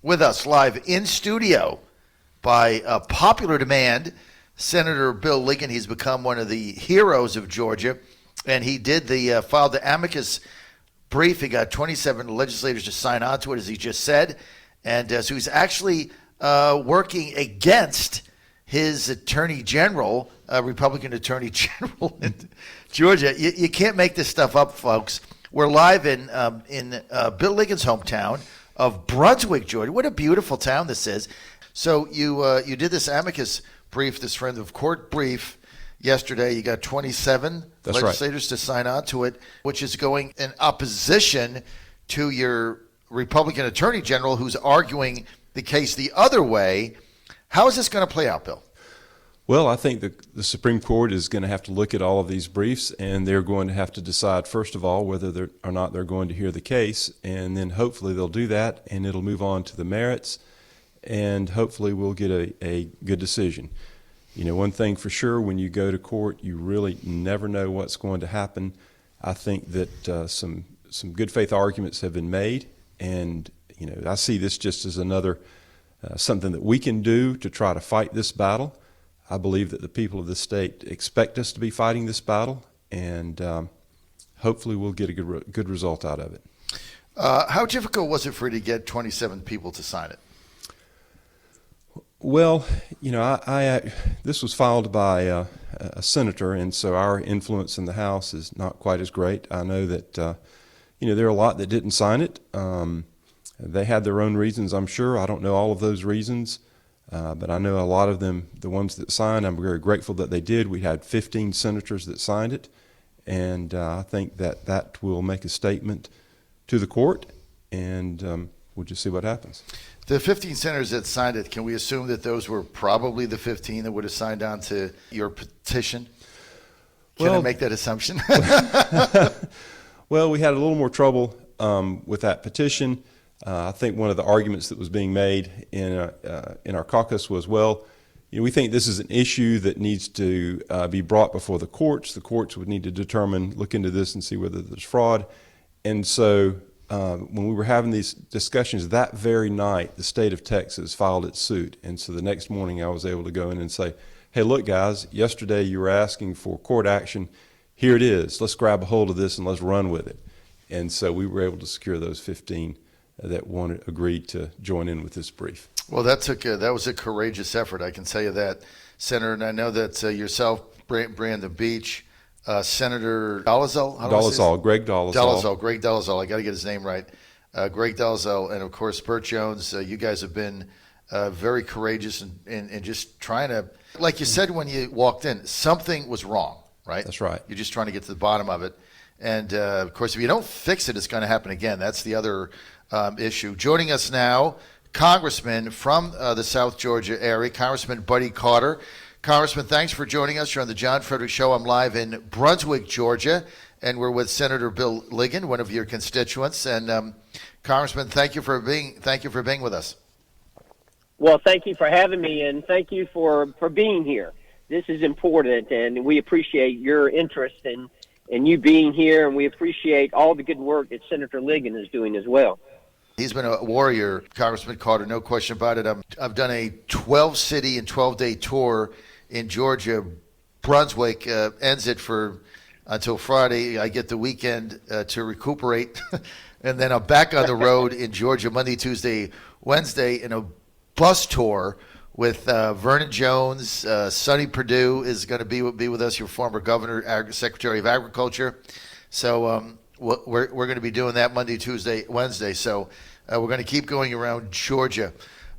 With us live in studio by popular demand, Senator Bill Ligon. He's become one of the heroes of Georgia, and he did filed the amicus brief. He got 27 legislators to sign on to it, as he just said, and so he's actually working against his attorney general, Republican attorney general in Georgia. You can't make this stuff up, folks. We're live in Bill Ligon's hometown of Brunswick, Georgia. What a beautiful town this is. So you did this amicus brief, this friend of court brief yesterday. You got 27 legislators to sign on to it, which is going in opposition to your Republican attorney general who's arguing the case the other way. How is this going to play out, Bill? Well, I think the Supreme Court is going to have to look at all of these briefs, and they're going to have to decide, first of all, whether or not they're going to hear the case, and then hopefully they'll do that, and it'll move on to the merits, and hopefully we'll get a good decision. You know, one thing for sure, when you go to court, you really never know what's going to happen. I think that some good faith arguments have been made, and you know, I see this just as another something that we can do to try to fight this battle. I believe that the people of the state expect us to be fighting this battle, and hopefully we'll get a good result out of it. How difficult was it for you to get 27 people to sign it? Well, you know, this was filed by a senator, and so our influence in the House is not quite as great. I know that, you know, there are a lot that didn't sign it. They had their own reasons, I'm sure. I don't know all of those reasons. But I know a lot of them, the ones that signed, I'm very grateful that they did. We had 15 senators that signed it, and I think that will make a statement to the court, and we'll just see what happens. The 15 senators that signed it, can we assume that those were probably the 15 that would have signed on to your petition? Can I make that assumption? Well, we had a little more trouble with that petition. I think one of the arguments that was being made in our caucus was, well, you know, we think this is an issue that needs to be brought before the courts. The courts would need to look into this and see whether there's fraud. And so when we were having these discussions that very night, the state of Texas filed its suit. And so the next morning I was able to go in and say, hey, look, guys, yesterday you were asking for court action. Here it is. Let's grab a hold of this and let's run with it. And so we were able to secure those 15 that agreed to join in with this brief. Well, that was a courageous effort, I can tell you that, Senator. And I know that yourself, Brandon Beach, Senator Dolezal, Greg Dolezal. Greg Dolezal. I got to get his name right. Greg Dolezal, and of course Burt Jones. You guys have been very courageous and just trying to, like you said when you walked in, something was wrong, right? That's right. You're just trying to get to the bottom of it. And of course, if you don't fix it, it's going to happen again. That's the other issue. Joining us now, Congressman from the South Georgia area, Congressman Buddy Carter. Congressman, thanks for joining us. You're on the John Fredericks Show. I'm live in Brunswick, Georgia, and we're with Senator Bill Ligon, one of your constituents. And Congressman, thank you for being with us. Well, thank you for having me, and thank you for being here. This is important, and we appreciate your interest in you being here, and we appreciate all the good work that Senator Ligon is doing as well. He's been a warrior, Congressman Carter, no question about it. I've done a 12-city and 12-day tour in Georgia. Brunswick ends it until Friday. I get the weekend to recuperate, and then I'm back on the road in Georgia Monday, Tuesday, Wednesday in a bus tour with Vernon Jones. Sonny Perdue is going to be with us, your former governor, Secretary of Agriculture. So we're going to be doing that Monday, Tuesday, Wednesday. So we're going to keep going around Georgia.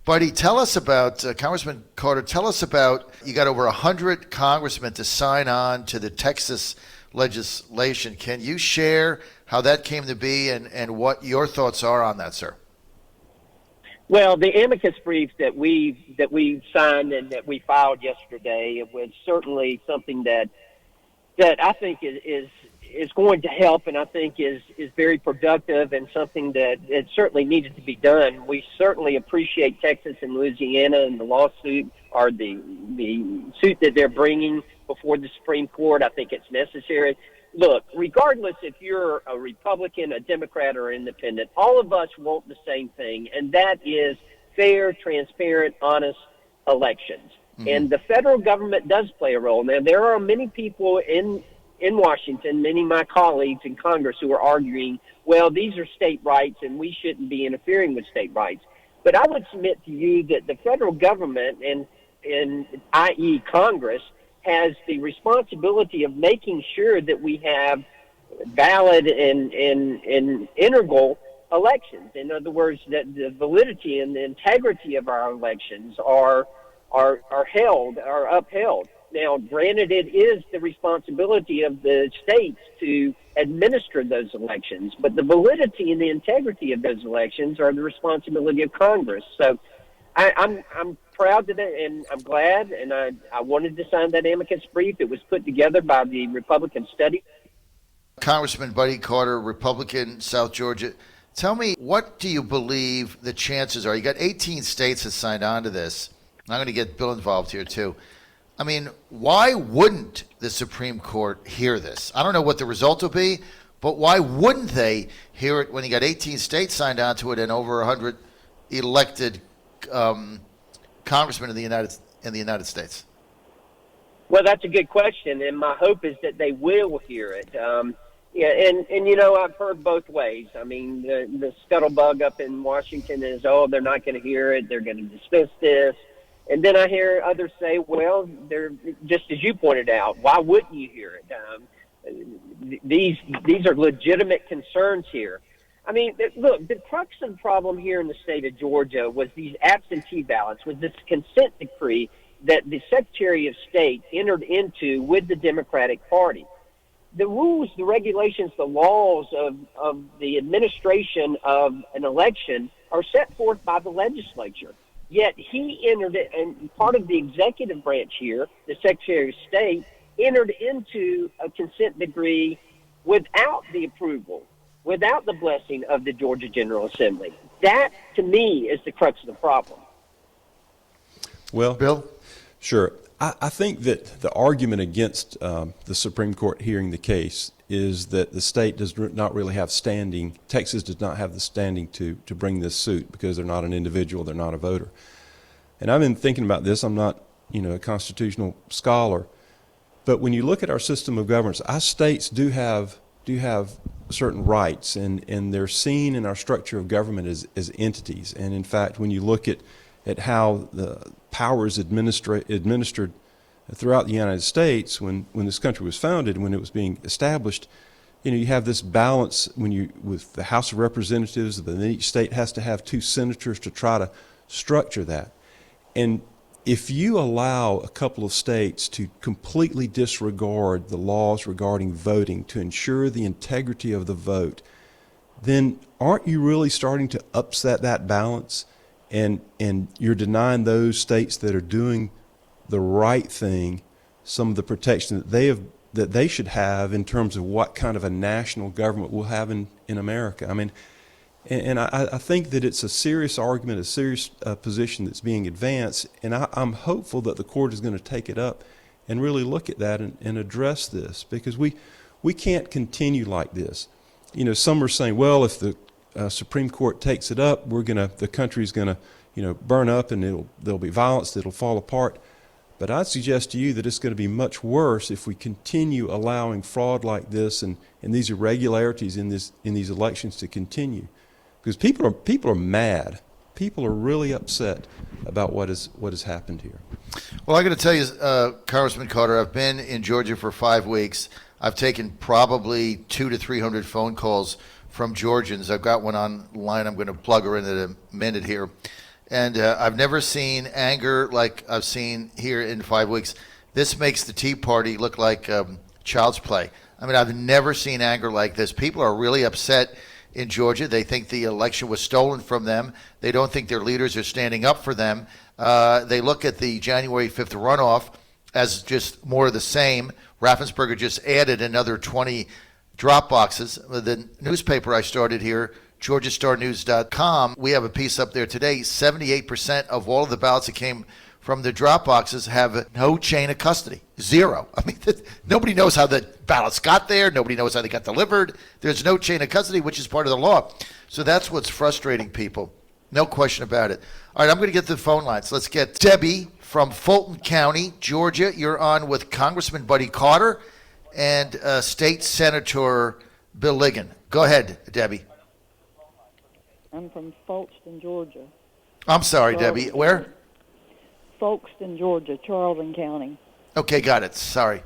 Buddy, tell us about, Congressman Carter, tell us about, you got over 100 congressmen to sign on to the Texas legislation. Can you share how that came to be and what your thoughts are on that, sir? Well, the amicus brief that we signed and that we filed yesterday, it was certainly something that I think is going to help, and I think is very productive, and something that it certainly needed to be done. We certainly appreciate Texas and Louisiana and the lawsuit, or the suit that they're bringing before the Supreme Court. I think it's necessary. look, regardless if you're a Republican, a Democrat, or independent, all of us want the same thing, and that is fair, transparent, honest elections. Mm-hmm. And the federal government does play a role. Now, there are many people in Washington, many of my colleagues in Congress who are arguing, well, these are state rights and we shouldn't be interfering with state rights. But I would submit to you that the federal government, and i.e. Congress, has the responsibility of making sure that we have valid and integral elections. In other words, that the validity and the integrity of our elections are upheld. Now, granted, it is the responsibility of the states to administer those elections, but the validity and the integrity of those elections are the responsibility of Congress. So I'm proud today, and I'm glad, and I wanted to sign that amicus brief. It was put together by the Republican Study. Congressman Buddy Carter, Republican, South Georgia. Tell me, what do you believe the chances are? You got 18 states that signed on to this. I'm going to get Bill involved here, too. I mean, why wouldn't the Supreme Court hear this? I don't know what the result will be, but why wouldn't they hear it when you got 18 states signed on to it and over 100 elected congressmen in the United States? Well, that's a good question, and my hope is that they will hear it. And you know, I've heard both ways. I mean, the scuttlebutt up in Washington is, oh, they're not going to hear it, they're going to dismiss this. And then I hear others say, well, they're just as you pointed out, why wouldn't you hear it? These are legitimate concerns here. I mean, look, the crux of the problem here in the state of Georgia was these absentee ballots, was this consent decree that the Secretary of State entered into with the Democratic Party. The rules, the regulations, the laws of the administration of an election are set forth by the legislature. Yet he entered it, and part of the executive branch here, the Secretary of State, entered into a consent decree without the approval, without the blessing of the Georgia General Assembly. That, to me, is the crux of the problem. Well, Bill? Sure. I think that the argument against the Supreme Court hearing the case is that the state does not really have standing. Texas does not have the standing to bring this suit because they're not an individual, they're not a voter. And I've been thinking about this. I'm not, a constitutional scholar, but when you look at our system of governance, our states do have certain rights, and they're seen in our structure of government as entities. And in fact, when you look at how the power is administered throughout the United States, when this country was founded, when it was being established, you have this balance with the House of Representatives, then each state has to have 2 senators to try to structure that. And if you allow a couple of states to completely disregard the laws regarding voting to ensure the integrity of the vote, then aren't you really starting to upset that balance? And you're denying those states that are doing the right thing some of the protection that they should have in terms of what kind of a national government we'll have in America. I mean, and I think that it's a serious argument, a serious position that's being advanced, and I'm hopeful that the court is going to take it up and really look at that and address this, because we can't continue like this. Some are saying, well, if the Supreme Court takes it up, the country's gonna, burn up, and there'll be violence, it'll fall apart. But I'd suggest to you that it's going to be much worse if we continue allowing fraud like this and these irregularities in these elections to continue, because people are mad. People are really upset about what has happened here. Well, I got to tell you, Congressman Carter, I've been in Georgia for 5 weeks. I've taken probably 200 to 300 phone calls from Georgians. I've got one online. I'm going to plug her in a minute here. And I've never seen anger like I've seen here in 5 weeks. This makes the Tea Party look like child's play. I mean, I've never seen anger like this. People are really upset in Georgia. They think the election was stolen from them. They don't think their leaders are standing up for them. They look at the January 5th runoff as just more of the same. Raffensperger just added another 20 drop boxes. The newspaper I started here, GeorgiaStarNews.com, we have a piece up there today. 78% of all of the ballots that came from the drop boxes have no chain of custody. Zero. I mean, nobody knows how the ballots got there. Nobody knows how they got delivered. There's no chain of custody, which is part of the law. So that's what's frustrating people. No question about it. All right, I'm going to get to the phone lines. Let's get Debbie from Fulton County, Georgia. You're on with Congressman Buddy Carter and State Senator Bill Ligon. Go ahead, Debbie. I'm from Folkston, Georgia. I'm sorry, Charlton Debbie. Where? Folkston, Georgia, Charlton County. Okay, got it. Sorry.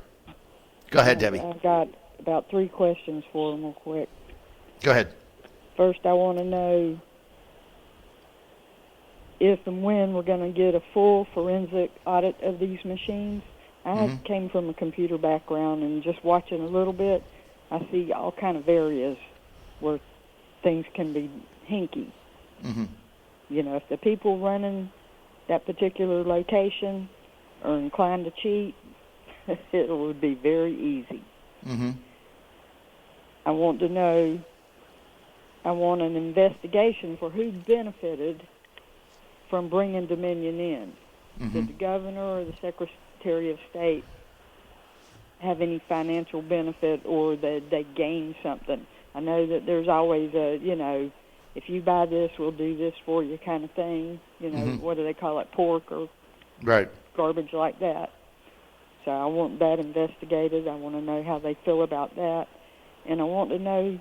Go ahead, Debbie. I've got about 3 questions for them real quick. Go ahead. First, I want to know if and when we're going to get a full forensic audit of these machines. I came from a computer background, and just watching a little bit, I see all kind of areas where things can be hinky. You know, if the people running that particular location are inclined to cheat, it would be very easy. I want to know, I want an investigation for who benefited from bringing Dominion in. Did the governor or the Secretary of State have any financial benefit, or that they gained something? I know that there's always a, you know, if you buy this, we'll do this for you kind of thing. You know, what do they call it, pork or garbage like that. So I want that investigated. I want to know how they feel about that. And I want to know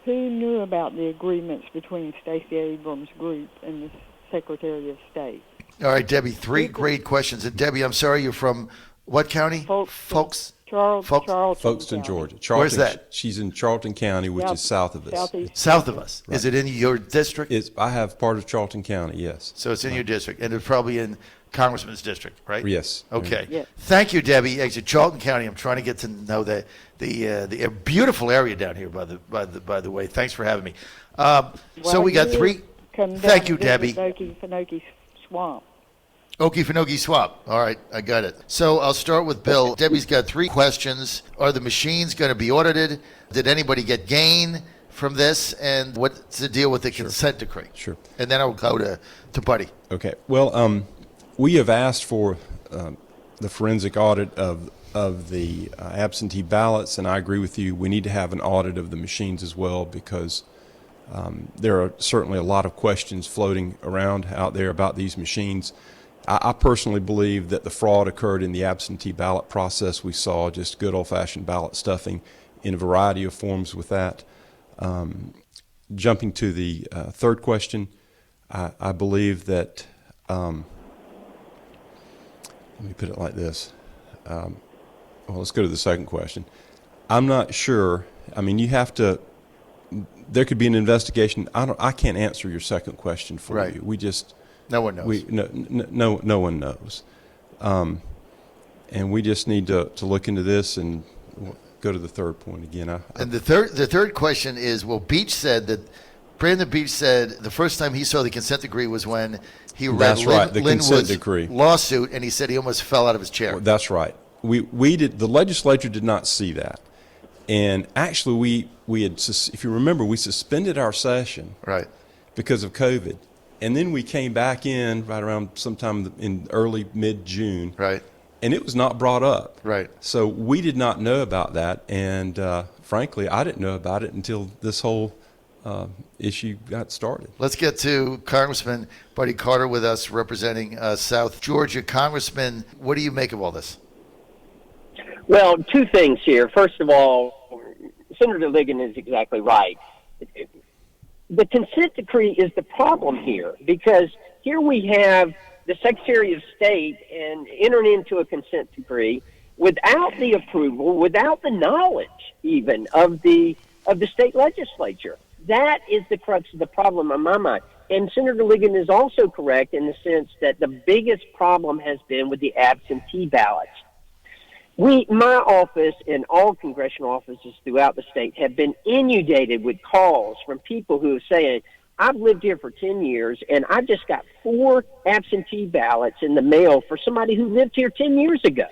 who knew about the agreements between Stacey Abrams' group and the Secretary of State. All right, Debbie, 3 great questions. And Debbie, I'm sorry, you're from what county? Folkston, Charlton, Georgia. Where's that? She's in Charlton County, which is south of us. Southeast. South of us. Right. Is it in your district? I have part of Charlton County, yes. So it's in your district, and it's probably in Congressman's district, right? Yes. Okay. Yes. Thank you, Debbie. Actually, Charlton County. I'm trying to get to know the beautiful area down here. By the way, thanks for having me. So we got 3. Thank you, Debbie. Okefenokee Swamp. Okefenokee Swamp. All right, I got it. So I'll start with Bill. Debbie's got 3 questions. Are the machines going to be audited? Did anybody get gain from this? And what's the deal with the consent decree? Sure. And then I'll go to Buddy. Okay. Well, we have asked for the forensic audit of the absentee ballots, and I agree with you. We need to have an audit of the machines as well, because there are certainly a lot of questions floating around out there about these machines. I personally believe that the fraud occurred in the absentee ballot process. We saw just good old-fashioned ballot stuffing in a variety of forms with that. Jumping to the third question, I believe that, let me put it like this. Well, let's go to the second question. I'm not sure. I mean, you have to, there could be an investigation. I can't answer your second question for you. We just, no one knows. No one knows. And we just need to look into this and go to the third point again. And the third question is, well, Brandon Beach said the first time he saw the consent decree was when he read Linwood's lawsuit, and he said he almost fell out of his chair. Well, that's right. We did. The legislature did not see that, and actually we had, if you remember, we suspended our session because of COVID, and then we came back in right around sometime in early mid-June, and it was not brought up. So we did not know about that, and frankly, I didn't know about it until this whole issue got started. Let's get to Congressman Buddy Carter with us, representing South Georgia. Congressman, what do you make of all this? Well, 2 things here. First of all, Senator Ligon is exactly right. The consent decree is the problem here, because here we have the Secretary of State and entering into a consent decree without the approval, without the knowledge even of the state legislature. That is the crux of the problem in my mind. And Senator Ligon is also correct in the sense that the biggest problem has been with the absentee ballots. My office and all congressional offices throughout the state have been inundated with calls from people who are saying, I've lived here for 10 years, and I just got 4 absentee ballots in the mail for somebody who lived here 10 years ago.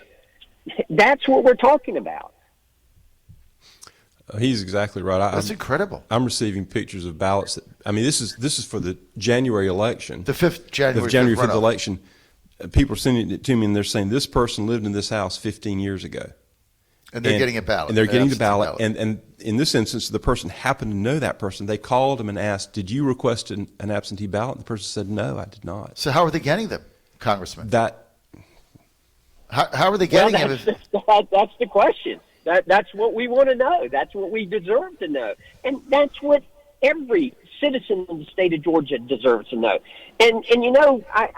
That's what we're talking about. He's exactly right. That's incredible. I'm receiving pictures of ballots. This is for the January election. The 5th January. The January 5th election. people are sending it to me and they're saying this person lived in this house 15 years ago. And they're getting a ballot. And they're getting the ballot. And in this instance, the person happened to know that person. They called them and asked, did you request an absentee ballot? And the person said, no, I did not. So how are they getting them, Congressman? How are they getting them? That's the question. That's what we want to know. That's what we deserve to know. And that's what every citizen in the state of Georgia deserves to know. And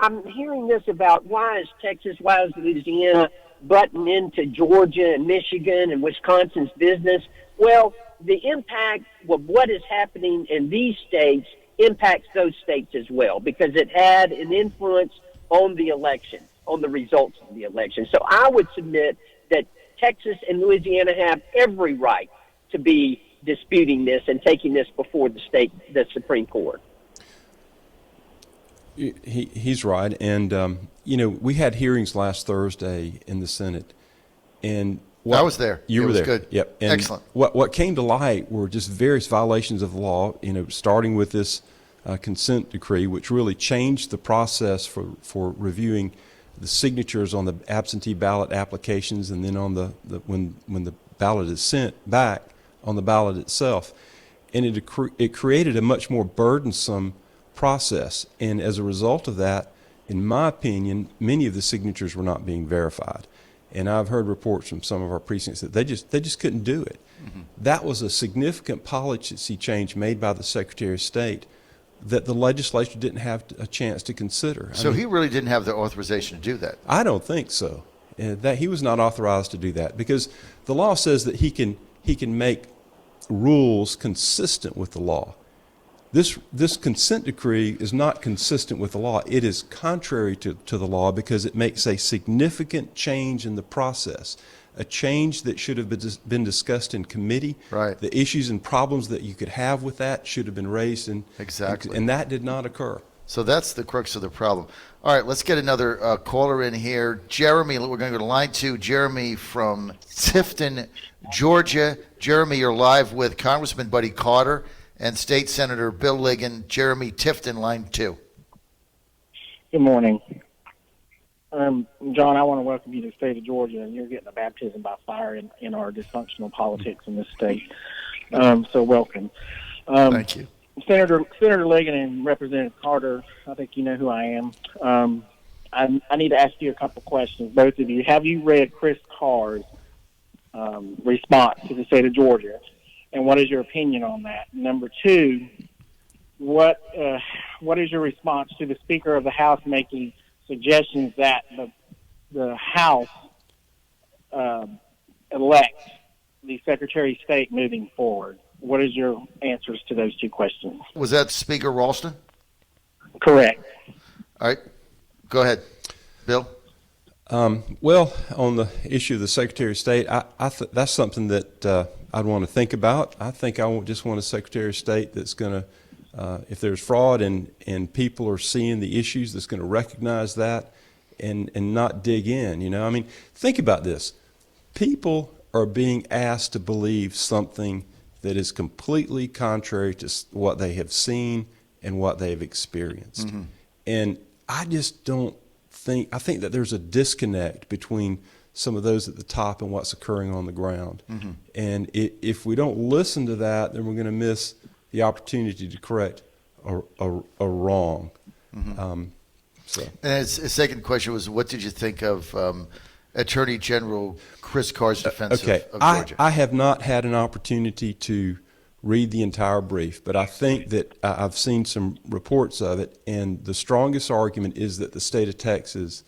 I'm hearing this about why is Texas, why is Louisiana butting into Georgia and Michigan and Wisconsin's business. Well, the impact of what is happening in these states impacts those states as well, because it had an influence on the election, on the results of the election. So I would submit that Texas and Louisiana have every right to be disputing this and taking this before the Supreme Court. He's right. And, we had hearings last Thursday in the Senate. And I was there. You were there. Good. Yep. And excellent. What came to light were just various violations of the law, starting with this consent decree, which really changed the process for reviewing the signatures on the absentee ballot applications, and then on when the ballot is sent back on the ballot itself. And it created a much more burdensome process. And as a result of that, in my opinion, many of the signatures were not being verified. And I've heard reports from some of our precincts that they just couldn't do it. Mm-hmm. That was a significant policy change made by the Secretary of State that the legislature didn't have a chance to consider. So he really didn't have the authorization to do that? I don't think so. That he was not authorized to do that, because the law says that he can make rules consistent with the law. This consent decree is not consistent with the law. It is contrary to the law, because it makes a significant change in the process, a change that should have been discussed in committee. Right. The issues and problems that you could have with that should have been raised, exactly. And that did not occur. So that's the crux of the problem. All right, let's get another caller in here. Jeremy, we're going to go to line 2. Jeremy from Tifton, Georgia. Jeremy, you're live with Congressman Buddy Carter and State Senator Bill Ligon. Jeremy, Tifton, line 2. Good morning. John, I want to welcome you to the state of Georgia, and you're getting a baptism by fire in our dysfunctional politics in this state. So welcome. Thank you. Senator Ligon and Representative Carter, I think you know who I am. I need to ask you a couple questions, both of you. Have you read Chris Carr's response to the state of Georgia, and what is your opinion on that? Number 2, what is your response to the Speaker of the House making suggestions that the House elect the Secretary of State moving forward? What is your answers to those 2 questions? Was that Speaker Ralston? Correct. All right. Go ahead, Bill. Well, on the issue of the Secretary of State, that's something that I'd want to think about. I think I just want a Secretary of State that's going to, if there's fraud and people are seeing the issues, that's going to recognize that and not dig in. I mean, think about this. People are being asked to believe something that is completely contrary to what they have seen and what they have experienced. Mm-hmm. And I just don't I think that there's a disconnect between some of those at the top and what's occurring on the ground. Mm-hmm. And if we don't listen to that, then we're going to miss the opportunity to correct a wrong. Mm-hmm. And his second question was, what did you think of Attorney General Chris Carr's defense of Georgia? I have not had an opportunity to read the entire brief, but I think that I've seen some reports of it, and the strongest argument is that the state of Texas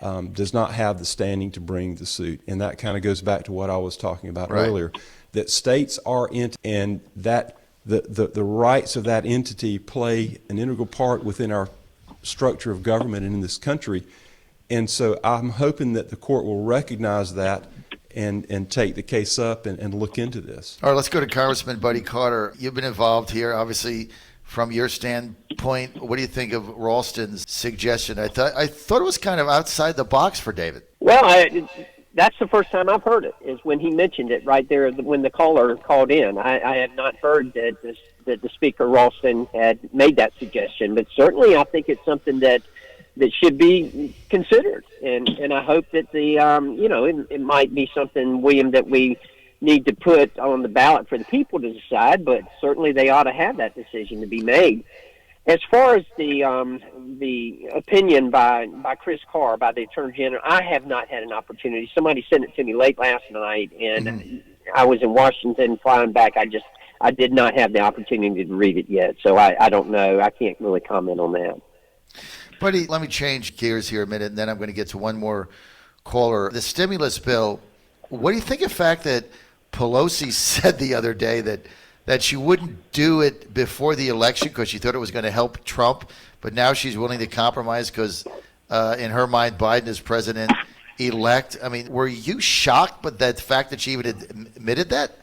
does not have the standing to bring the suit. And that kind of goes back to what I was talking about earlier, that states are and that the rights of that entity play an integral part within our structure of government and in this country. And so I'm hoping that the court will recognize that and take the case up and look into this. All right, let's go to Congressman Buddy Carter. You've been involved here, obviously, from your standpoint. What do you think of Ralston's suggestion? I thought it was kind of outside the box for David. Well, that's the first time I've heard it, is when he mentioned it right there when the caller called in. I had not heard that the Speaker Ralston had made that suggestion, but certainly I think it's something that that should be considered. And I hope that it might be something, William, that we need to put on the ballot for the people to decide, but certainly they ought to have that decision to be made. As far as the opinion by Chris Carr, by the Attorney General, I have not had an opportunity. Somebody sent it to me late last night, and I was in Washington flying back. I did not have the opportunity to read it yet, so I don't know. I can't really comment on that. Buddy, let me change gears here a minute, and then I'm going to get to one more caller. The stimulus bill, what do you think of the fact that Pelosi said the other day that she wouldn't do it before the election because she thought it was going to help Trump, but now she's willing to compromise because, in her mind, Biden is president-elect? I mean, were you shocked by the fact that she even admitted that?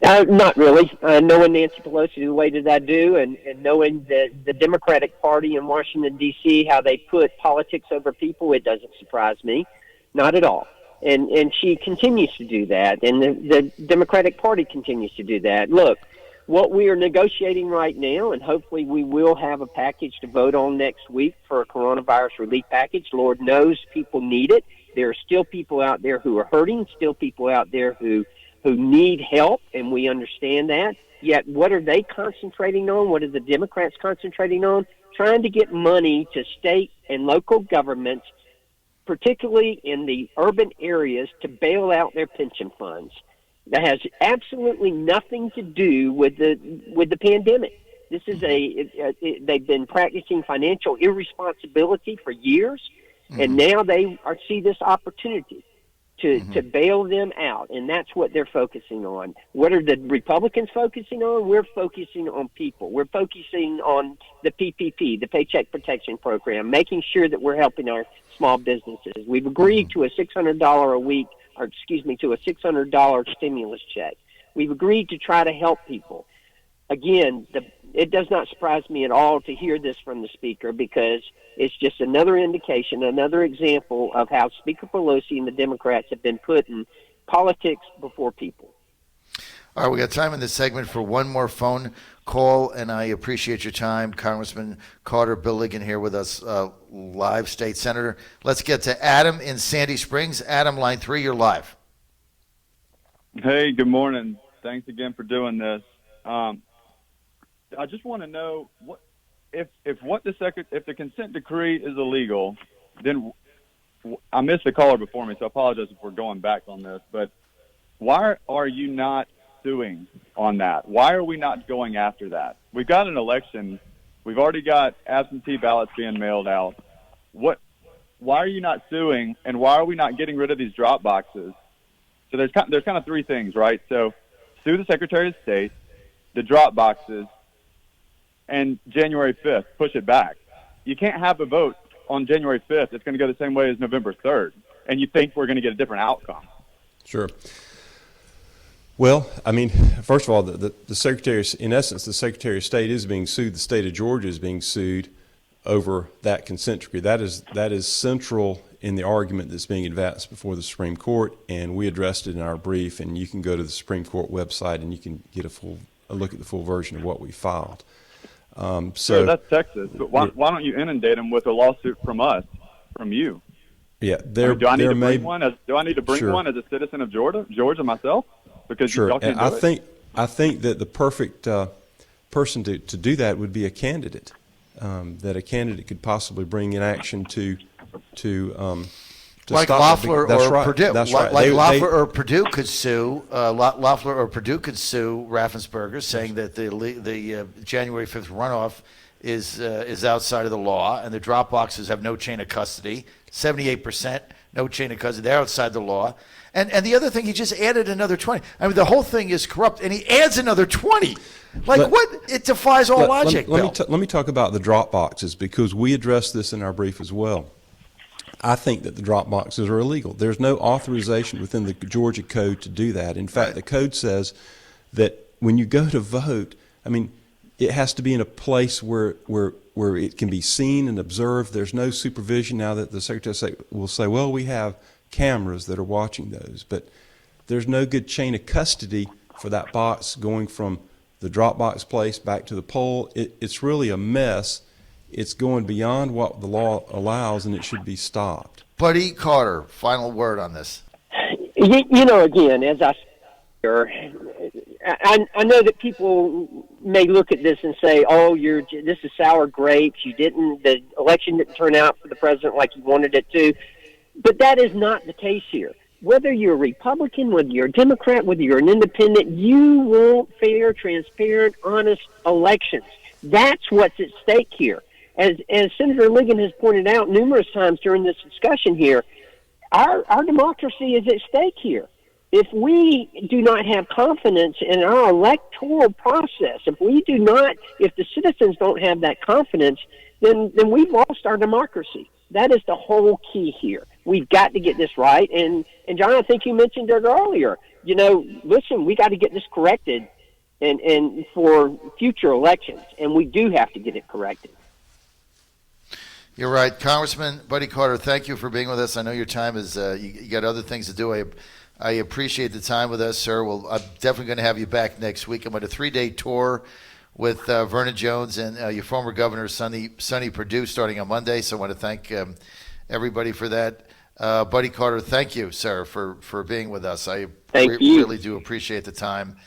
Not really. Knowing Nancy Pelosi the way that I do, and knowing the Democratic Party in Washington, D.C., how they put politics over people, it doesn't surprise me. Not at all. And she continues to do that, and the Democratic Party continues to do that. Look, what we are negotiating right now, and hopefully we will have a package to vote on next week for a coronavirus relief package. Lord knows people need it. There are still people out there who are hurting, still people out there who need help, and we understand that. Yet what are they concentrating on? What are the Democrats concentrating on? Trying to get money to state and local governments, particularly in the urban areas, to bail out their pension funds. That has absolutely nothing to do with the pandemic. This is they've been practicing financial irresponsibility for years, and now they see this opportunity to bail them out, and that's what they're focusing on. What are the Republicans focusing on? We're focusing on people. We're focusing on the PPP, the Paycheck Protection Program, making sure that we're helping our small businesses. We've agreed to a $600 a week, to a $600 stimulus check. We've agreed to try to help people. Again, it does not surprise me at all to hear this from the Speaker, because it's just another indication, another example of how Speaker Pelosi and the Democrats have been putting politics before people. All right, we got time in this segment for one more phone call, and I appreciate your time. Congressman Carter, Bill Ligon here with us, live state senator. Let's get to Adam in Sandy Springs. Adam, line 3, you're live. Hey, good morning. Thanks again for doing this. I just want to know if the consent decree is illegal, then I missed the caller before me, so I apologize if we're going back on this. But why are you not suing on that? Why are we not going after that? We've got an election. We've already got absentee ballots being mailed out. Why are you not suing, and why are we not getting rid of these drop boxes? So there's kind of three things, right? So sue the Secretary of State, the drop boxes, and January 5th, push it back. You can't have a vote on January 5th. It's going to go the same way as November 3rd, and you think we're going to get a different outcome. Sure. Well, I mean, first of all, the Secretary, in essence, the Secretary of State is being sued. The state of Georgia is being sued over that consent decree. That is central in the argument that's being advanced before the Supreme Court, and we addressed it in our brief, and you can go to the Supreme Court website and you can get a look at the full version of what we filed. So that's Texas, but why don't you inundate them with a lawsuit from us, from you? Yeah, do I need to bring one as a citizen of Georgia myself? Because sure, y'all can't and do it? I think that the perfect person to do that would be a candidate. That a candidate could possibly bring in action to like stop Loeffler That's or right. Purdue. That's right. Like Loeffler or Purdue could sue. Loeffler or Purdue could sue Raffensperger, saying that the January 5th runoff is outside of the law, and the drop boxes have no chain of custody. 78%, no chain of custody. They're outside the law. And the other thing, he just added another 20. I mean, the whole thing is corrupt, and he adds another 20. It defies all logic. Let me talk about the drop boxes, because we addressed this in our brief as well. I think that the drop boxes are illegal. There's no authorization within the Georgia code to do that. In fact, the code says that when you go to vote, I mean, it has to be in a place where it can be seen and observed. There's no supervision now that the Secretary of State will say, well, we have cameras that are watching those, but there's no good chain of custody for that box going from the drop box place back to the poll. It's really a mess, it's going beyond what the law allows, and it should be stopped. Buddy Carter, final word on this. Again, as I said, I know that people may look at this and say, "Oh, this is sour grapes. The election didn't turn out for the president like you wanted it to." But that is not the case here. Whether you're a Republican, whether you're a Democrat, whether you're an independent, you want fair, transparent, honest elections. That's what's at stake here. As Senator Ligon has pointed out numerous times during this discussion here, our democracy is at stake here. If we do not have confidence in our electoral process, if the citizens don't have that confidence, then we've lost our democracy. That is the whole key here. We've got to get this right. And John, I think you mentioned it earlier. Listen, we got to get this corrected and for future elections, and we do have to get it corrected. You're right. Congressman Buddy Carter, thank you for being with us. I know your time is, you got other things to do. I appreciate the time with us, sir. Well, I'm definitely going to have you back next week. I'm on a 3-day tour with Vernon Jones and your former governor, Sonny Perdue, starting on Monday. So I want to thank everybody for that. Buddy Carter, thank you, sir, for being with us. I really do appreciate the time.